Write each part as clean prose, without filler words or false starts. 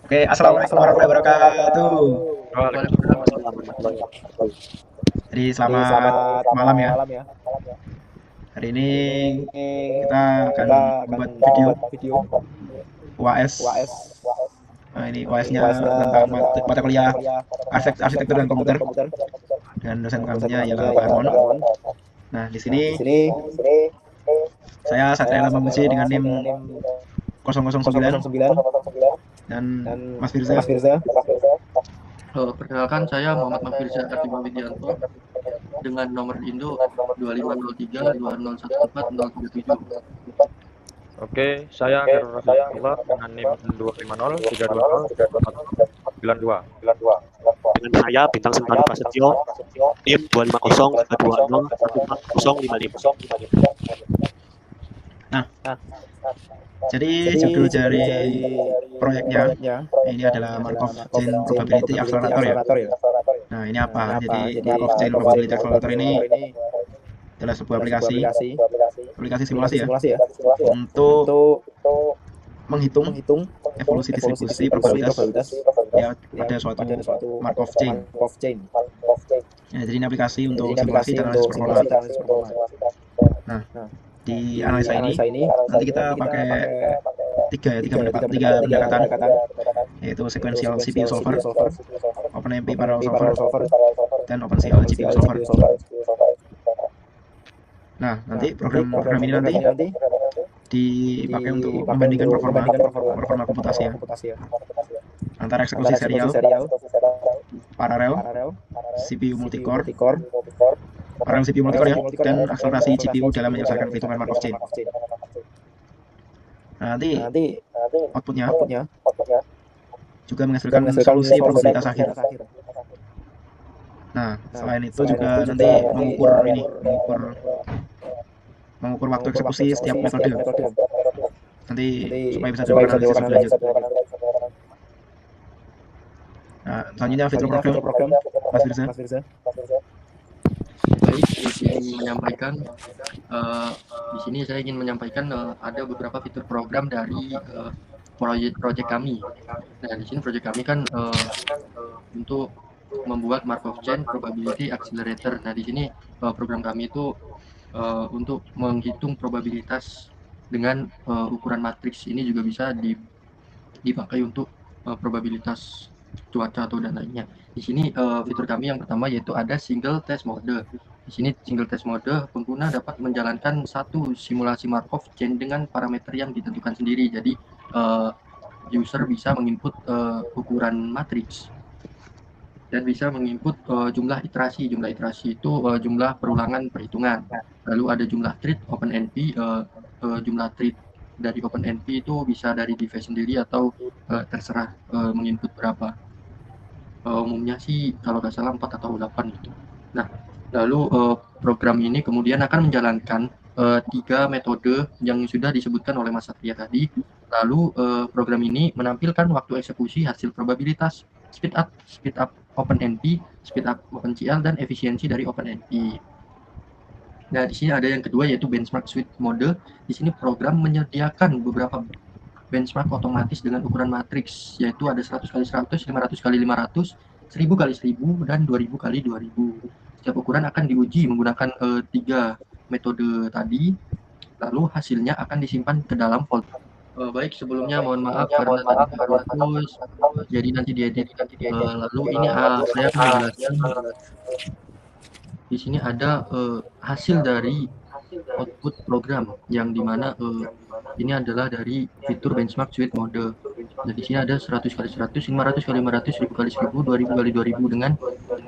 Oke, assalamualaikum warahmatullahi wabarakatuh. Waalaikumsalam. Waalaikumsalam warahmatullahi wabarakatuh. Jadi Jadi selamat selamat malam ya. malam ya. Hari ini Hari ini kita akan kita akan membuat video membuat video UAS. UAS. Nah, ini Ini UAS-nya UAS-nya tentang tentang mata kuliah mata kuliah arsitektur dan komputer, arsitektur dan komputer. dan dosen Dosen kaminya ialah kaminya Pak ialah Hermon. Pak Hermon. Nah, di Nah, sini di sini saya Satria saya Ilham Satria Mamuji dengan Ilham NIM dengan NIM 009 009 dan dan Mas Firza. Mas Firza. Perkenalkan saya Muhammad Mafirza Kartima Widianto dengan nomor Indo 2503 2014 014 037. Oke, saya Khairul Rafiullah dengan NIM 250 320 Dengan saya Bintang Sentari Prasetyo, NIM 250 Nah, Nah, jadi jadi judul judul dari dari proyeknya proyeknya ini adalah ini adalah Markov Markov Chain Chain Probability Probability Accelerator ya. Accelerator ya. Nah, ini Nah, apa? ini apa? Jadi Jadi Markov Chain Markov Chain Probability Accelerator Probability ini Accelerator ini adalah sebuah adalah sebuah aplikasi aplikasi simulasi ya simulasi ya untuk untuk menghitung menghitung evolusi evolusi distribusi distribusi probabilitas probabilitas ya ya pada suatu pada suatu Markov chain. Markov Chain. Ya, jadi ini aplikasi Jadi untuk ini simulasi aplikasi dan analisis untuk performa. simulasi dan analisis performa. Nah, Nah, di di analisa ini analisa ini nanti kita nanti kita pakai pakai tiga pendekatan, pendekatan, yaitu yaitu sequential CPU sequential solver, CPU solver, OpenMP parallel OpenMP solver, parallel solver, dan dan OpenCL GPU OpenCL solver. GPU solver. Nah, Nah, nanti nanti program ini nanti program ini nanti dipakai untuk dipakai membandingkan untuk performa membandingkan performa performa komputasi ya komputasi ya antara eksekusi antara eksekusi serial, serial, paralel, paralel, CPU CPU multicore, multicore, paralel CPU multicore ya, multicore dan ya, dan akselerasi akselerasi GPU dalam GPU dalam menyelesaikan perhitungan menyelesaikan Markov perhitungan chain. Markov chain. Nah, nanti Nah, nanti outputnya outputnya juga juga menghasilkan menghasilkan solusi solusi probabilitas akhir. akhir. Nah, Nah, selain itu selain juga itu nanti juga nanti mengukur waktu mengukur waktu eksekusi eksekusi setiap setiap metode. metode. Nanti Nanti supaya bisa supaya dilakukan bisa analisis dilakukan lebih lanjut. analisis lebih lanjut. Nah, selanjutnya fitur Selanjutnya program, fitur program, Mas Firza. Mas Firza. Baik, di sini menyampaikan eh, di sini saya ingin menyampaikan ada beberapa fitur program dari proyek kami. Nah, di sini proyek kami kan untuk membuat Markov Chain Probability Accelerator. Nah, di sini program kami itu untuk menghitung probabilitas dengan ukuran matriks. Ini juga bisa dipakai untuk probabilitas cuaca atau dan lainnya. Di sini fitur kami yang pertama yaitu ada single test mode. Di sini single test mode pengguna dapat menjalankan satu simulasi Markov chain dengan parameter yang ditentukan sendiri. Jadi user bisa menginput ukuran matriks dan bisa menginput jumlah iterasi. Jumlah iterasi itu jumlah perulangan perhitungan. Lalu ada jumlah thread OpenNP, jumlah thread dari OpenNP itu bisa dari device sendiri atau terserah menginput berapa. Umumnya sih kalau nggak salah 4 atau 8 gitu. Nah, lalu program ini kemudian akan menjalankan 3 metode yang sudah disebutkan oleh Mas Satria tadi. Lalu program ini menampilkan waktu eksekusi hasil probabilitas, speed up OpenNP, speed up OpenCL, dan efisiensi dari OpenNP. Nah, di sini ada yang kedua yaitu benchmark suite mode. Di sini program menyediakan beberapa benchmark otomatis dengan ukuran matriks, yaitu ada 100 kali 100, 500 kali 500, 1000 kali 1000, dan 2000 kali 2000. Setiap ukuran akan diuji menggunakan 3 metode tadi, lalu hasilnya akan disimpan ke dalam folder. Baik, sebelumnya mohon maaf karena tadi terputus, jadi nanti diedit. Lalu ini saya akan menjelaskan di sini ada hasil dari output program yang dimana ini adalah dari fitur benchmark suite mode. Nah, di sini ada 100 kali 100, 500 kali 500, 1000 kali 1000, 2000 kali 2000 dengan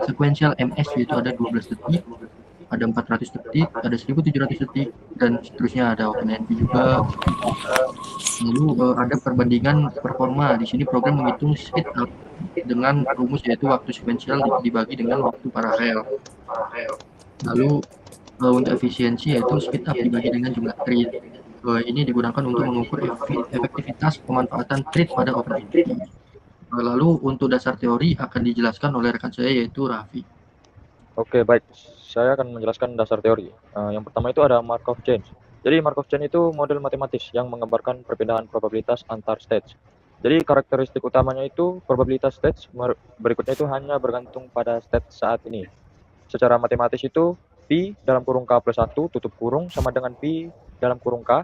sequential MS yaitu ada 12 detik, ada 400 detik, ada 1700 detik, dan seterusnya ada OpenNP juga. Lalu ada perbandingan performa. Di sini program menghitung speed up dengan rumus yaitu waktu sequential dibagi dengan waktu paralel. Lalu untuk efisiensi yaitu speed up dibagi dengan jumlah thread. Ini digunakan untuk mengukur efektivitas pemanfaatan thread pada OpenNP. Lalu untuk dasar teori akan dijelaskan oleh rekan saya yaitu Raffi. Oke, baik. Saya akan menjelaskan dasar teori. Yang pertama itu ada Markov chain. Jadi Markov chain itu model matematis yang menggambarkan perbedaan probabilitas antar stage. Jadi karakteristik utamanya itu probabilitas stage berikutnya itu hanya bergantung pada stage saat ini. Secara matematis itu pi dalam kurung k plus 1 tutup kurung sama dengan pi dalam kurung k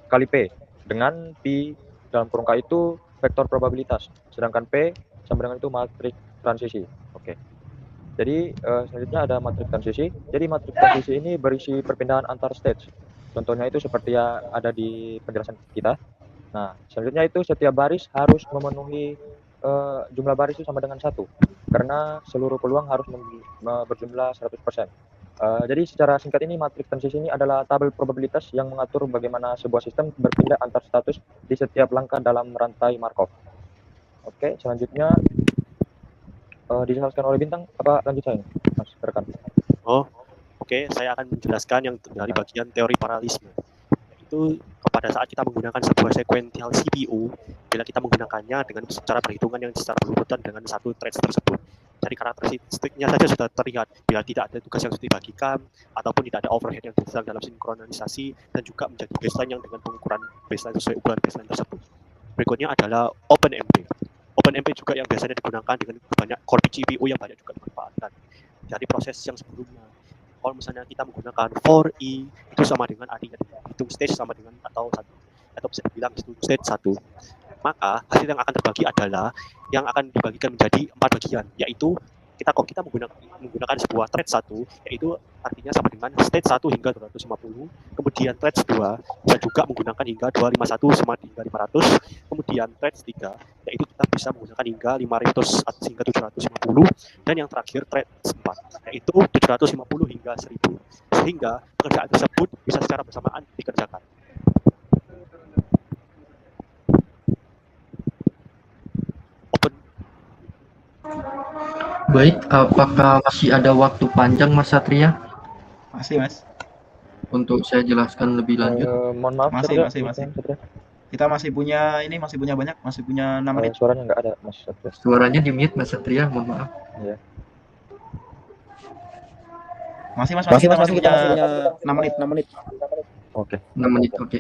kali p, dengan pi dalam kurung k itu vektor probabilitas, sedangkan p sama dengan itu matriks transisi. Oke. Jadi selanjutnya ada matriks transisi. Jadi matriks transisi ini berisi perpindahan antar stage. Contohnya itu seperti yang ada di penjelasan kita. Nah, selanjutnya itu setiap baris harus memenuhi jumlah baris itu sama dengan 1, karena seluruh peluang harus berjumlah 100%. Jadi secara singkat ini matriks transisi ini adalah tabel probabilitas yang mengatur bagaimana sebuah sistem berpindah antar status di setiap langkah dalam rantai Markov. Oke, selanjutnya dijelaskan oleh Bintang, apa lanjut saya, Mas rekan? Oh, oke, saya akan menjelaskan yang dari bagian teori paralelisme. Itu pada saat kita menggunakan sebuah sequential CPU, bila kita menggunakannya dengan cara perhitungan yang secara berurutan dengan satu thread tersebut. Dari karakteristiknya saja sudah terlihat bila tidak ada tugas yang sudah dibagikan ataupun tidak ada overhead yang besar dalam sinkronisasi dan juga menjadi baseline yang dengan pengukuran baseline sesuai ukuran baseline tersebut. Berikutnya adalah OpenMP. OpenMP juga yang biasanya digunakan dengan banyak core CPU yang banyak juga dimanfaatkan dari proses yang sebelumnya. Kalau misalnya kita menggunakan for i itu sama dengan artinya hitung stage sama dengan atau bisa dibilang hitung stage 1, maka hasil yang akan terbagi adalah yang akan dibagikan menjadi 4 bagian, yaitu kita menggunakan sebuah thread 1, yaitu artinya sama dengan stage 1 hingga 250, kemudian thread 2 bisa juga menggunakan hingga 251 sama hingga 500, kemudian thread 3 yaitu kita bisa menggunakan hingga 500 hingga 750, dan yang terakhir thread 4 yaitu 750 hingga 1000, sehingga pekerjaan tersebut bisa secara bersamaan dikerjakan. Baik, apakah masih ada waktu panjang Mas Satria Masih, Mas. untuk saya jelaskan lebih lanjut? Mohon maaf, Masih. Satria. Kita masih punya banyak, masih punya 6 menit. Suaranya nggak ada, Mas Satria. Suaranya di mute Mas Satria, mohon maaf. Iya. Masih, kita masih punya 6 menit. Oke. 6 menit, oke.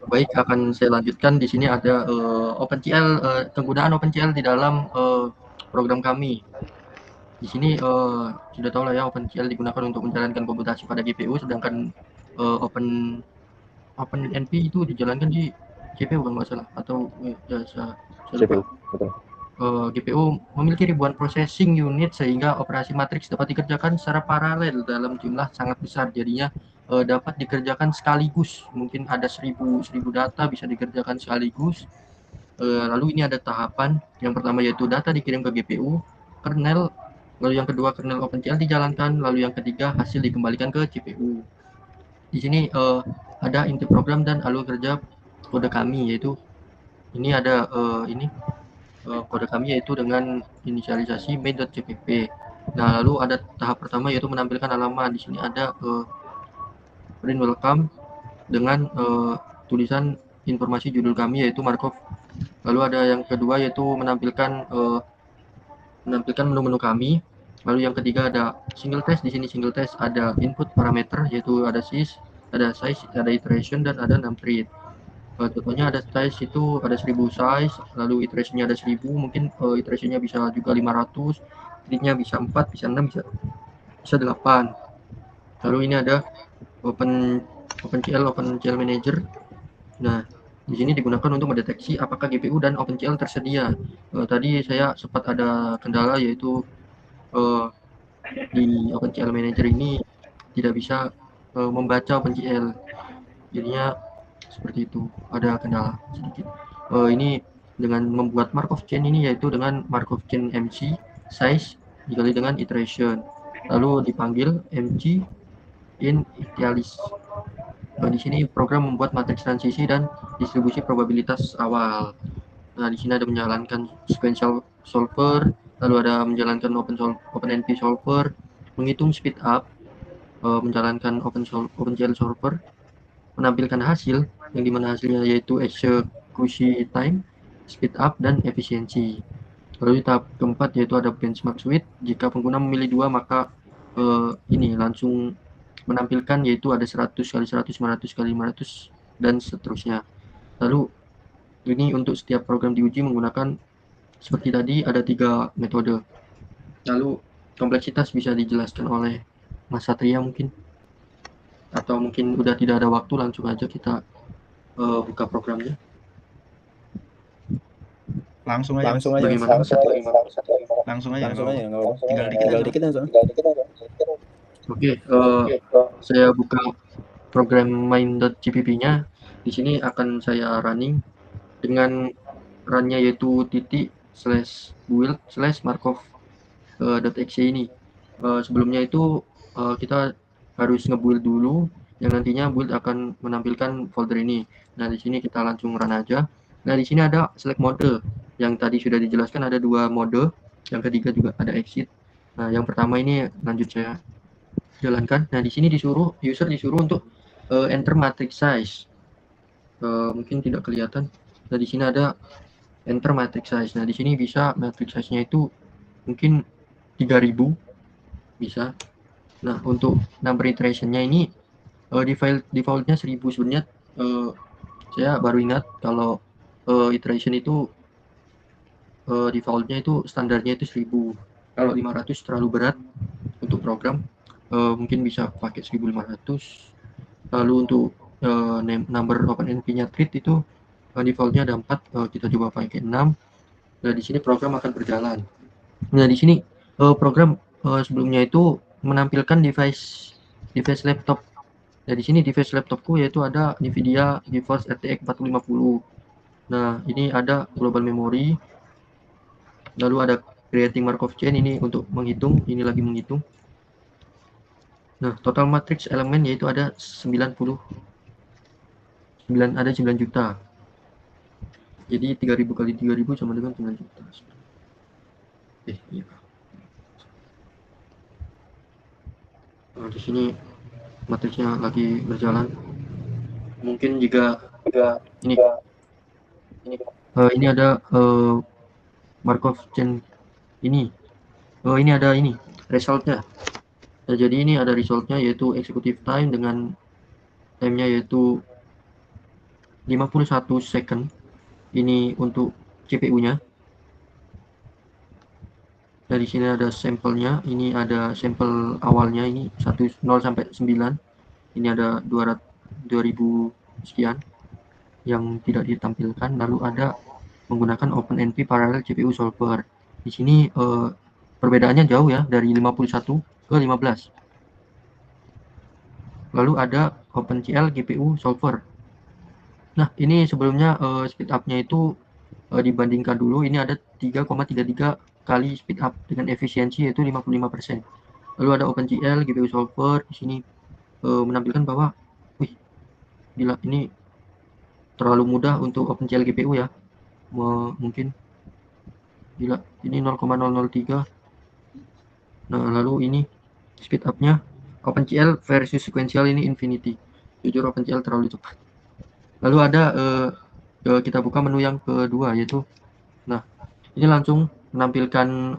Baik, akan saya lanjutkan. Di sini ada OpenCL, penggunaan OpenCL di dalam program kami. Di sini sudah tahu lah ya, OpenCL digunakan untuk menjalankan komputasi pada GPU, sedangkan OpenNP itu dijalankan di GPU kalau nggak salah, atau ya saya CPU, betul. GPU memiliki ribuan processing unit sehingga operasi matriks dapat dikerjakan secara paralel dalam jumlah sangat besar. Jadinya dapat dikerjakan sekaligus. Mungkin ada 1000 data bisa dikerjakan sekaligus. Lalu ini ada tahapan. Yang pertama yaitu data dikirim ke GPU, kernel, lalu yang kedua kernel OpenCL dijalankan, lalu yang ketiga hasil dikembalikan ke CPU. Di sini ada inti program dan alur kerja kode kami, yaitu ini ada kode kami yaitu dengan inisialisasi main.cpp. Nah, lalu ada tahap pertama yaitu menampilkan halaman. Di sini ada print welcome dengan tulisan informasi judul kami yaitu Markov. Lalu ada yang kedua yaitu menampilkan menu-menu kami. Lalu yang ketiga ada single test. Di sini single test ada input parameter yaitu ada sys, ada size, ada iteration, dan ada numpred. Contohnya ada size itu ada 1000 size, lalu iterasinya ada 1000, mungkin iterasinya bisa juga 500, readnya bisa 4, bisa 6, bisa 8. Lalu ini ada OpenCL Manager. Nah, di sini digunakan untuk mendeteksi apakah GPU dan OpenCL tersedia. Tadi saya sempat ada kendala, yaitu di OpenCL Manager ini tidak bisa membaca OpenCL, jadinya seperti itu, ada kendala sedikit. Ini dengan membuat Markov chain ini, yaitu dengan Markov chain MC size dikali dengan iteration, lalu dipanggil MC initialis. Di sini program membuat matriks transisi dan distribusi probabilitas awal. Nah, di sini ada menjalankan sequential solver, lalu ada menjalankan OpenNP solver, menghitung speed up, menjalankan OpenCL solver, menampilkan hasil yang dimana hasilnya yaitu execution time, speed up, dan efisiensi. Lalu tahap keempat yaitu ada benchmark suite. Jika pengguna memilih 2, maka ini langsung menampilkan yaitu ada 100 kali 100, 500 kali 500, dan seterusnya. Lalu Ini untuk setiap program diuji menggunakan seperti tadi ada 3 metode. Lalu kompleksitas bisa dijelaskan oleh Mas Satria mungkin, atau mungkin udah tidak ada waktu, langsung aja kita buka programnya. Langsung aja, Mas. Bagaimana Mas Satria? Langsung aja, Langsung aja, nggak apa-apa. tinggal dikit Tinggal aja. dikit aja. Oke, saya buka program main.cpp-nya. Di sini akan saya running dengan run-nya yaitu /build/markov.exe ini. Sebelumnya itu kita harus nge-build dulu, yang nantinya build akan menampilkan folder ini. Nah, di sini kita langsung run aja. Nah, di sini ada select mode. Yang tadi sudah dijelaskan ada 2 mode. Yang ketiga juga ada exit. Nah, yang pertama ini lanjut saya jalankan. Nah, di sini user disuruh untuk enter matrix size. Mungkin tidak kelihatan. Nah, di sini ada enter matrix size. Nah, di sini bisa matrix size-nya itu mungkin 3000 bisa. Nah, untuk number iteration-nya ini default-nya 1000. Sebenarnya saya baru ingat kalau iteration itu default-nya itu standarnya itu 1000. Kalau 500 terlalu berat untuk program, mungkin bisa pakai 1500. Lalu untuk number OpenNP-nya treat itu default-nya ada 4, kita coba pakai 6. Nah, di sini program akan berjalan. Nah, di sini program sebelumnya itu menampilkan device laptop. Nah, di sini device laptopku yaitu ada NVIDIA GeForce RTX 4050. Nah, ini ada global memory. Lalu ada creating Markov chain, ini untuk menghitung, ini lagi menghitung. Nah, total matrix elemen yaitu ada 9 juta. Jadi 3000 kali 3000 sama dengan 9 juta. Iya. Nah, di sini matriksnya lagi berjalan. Mungkin jika ini ada Markov chain ini. Ini ada resultnya. Nah, jadi ini ada resultnya yaitu executive time dengan time-nya yaitu 51 second. Ini untuk CPU-nya. Nah, di sini ada sampelnya. Ini ada sampel awalnya, ini 0 sampai 9. Ini ada 2000 sekian yang tidak ditampilkan. Lalu ada menggunakan OpenNP Parallel CPU Solver. Di sini perbedaannya jauh ya, dari 51 ke 15. Lalu ada OpenCL GPU Solver. Nah, ini sebelumnya speed up-nya itu dibandingkan dulu, ini ada 3,33 kali speed up dengan efisiensi yaitu 55%. Lalu ada OpenCL GPU Solver. Di sini menampilkan bahwa gila, ini terlalu mudah untuk OpenCL GPU ya. Mungkin gila, ini 0,003. Nah, lalu ini speed up-nya OpenCL versus sequential ini infinity. Jujur OpenCL terlalu cepat. Lalu ada kita buka menu yang kedua yaitu, nah, ini langsung menampilkan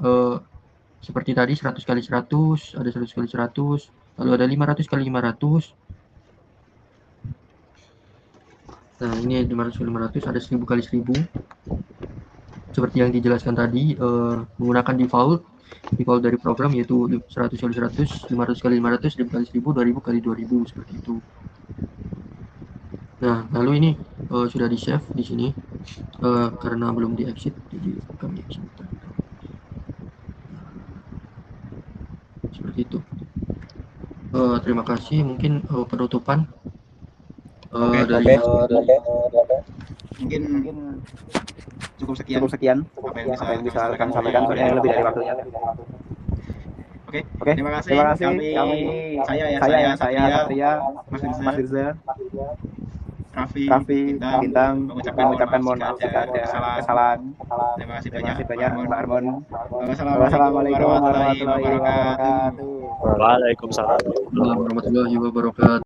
seperti tadi 100 kali 100, ada 100 kali 100, lalu ada 500 kali 500. Nah, ini 500 kali 500, ada 1000 kali 1000. Seperti yang dijelaskan tadi, menggunakan default dari program yaitu 100 kali 100, 500 kali 500, 1000 kali 1000, 2000 kali 2000 seperti itu. Nah, lalu ini sudah di save di sini karena belum di exit, jadi kami exit. Seperti itu. Terima kasih. Mungkin penutupan dari Mungkin cukup sekian apa yang bisa kami sampaikan, soalnya lebih dari waktunya. Oke, terima kasih. Saya Satria, Mas Rizal, Raffi, Bintang, mengucapkan mohon maaf jika ada kesalahan. Terima kasih banyak Pak Armon. Wassalamualaikum warahmatullahi wabarakatuh. Waalaikumsalam warahmatullahi wabarakatuh.